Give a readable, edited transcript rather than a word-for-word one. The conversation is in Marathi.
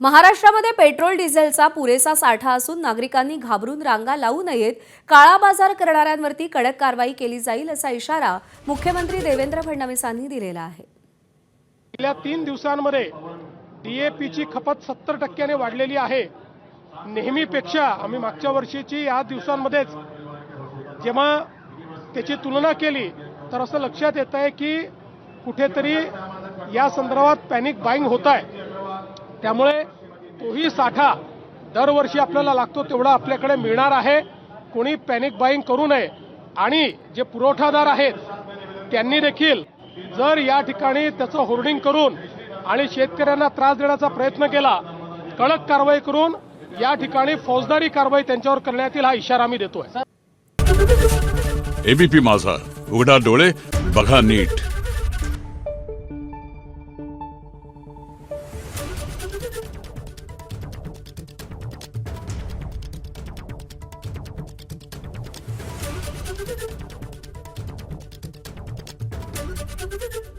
महाराष्ट्रामध्ये पेट्रोल डिझेलचा पुरेसा साठा असून नागरिकांनी घाबरून रांगा लावू नयेत, काळा बाजार करणाऱ्यांवरती कडक कारवाई केली जाईल असा इशारा मुख्यमंत्री देवेंद्र फडणवीसांनी दिलेला आहे। गेल्या 3 दिवसांमध्ये डीएपीची खपत 70% वाढलेली आहे। नेहमीपेक्षा आम्ही मागच्या वर्षीची या दिवसांमध्येच जेव्हा त्याची तुलना केली तर असं लक्षात येत आहे की कुठेतरी या संदर्भात पॅनिक बाईंग होत आहे। त्यामुळे तोही साठा दरवर्षी आपल्याला लागतो तेवढा आपल्याकडे मिळणार आहे। कोणी पॅनिक बाईंग करू नये आणि जे पुरवठादार आहेत त्यांनी देखील जर या ठिकाणी त्याचं होर्डिंग करून आणि शेतकऱ्यांना त्रास देण्याचा प्रयत्न केला, कडक कारवाई करून या ठिकाणी फौजदारी कारवाई त्यांच्यावर करण्यात येईल, हा इशारा मी देतोय। एबीपी माझा, उघडा डोळे बघा नीट। Thank you.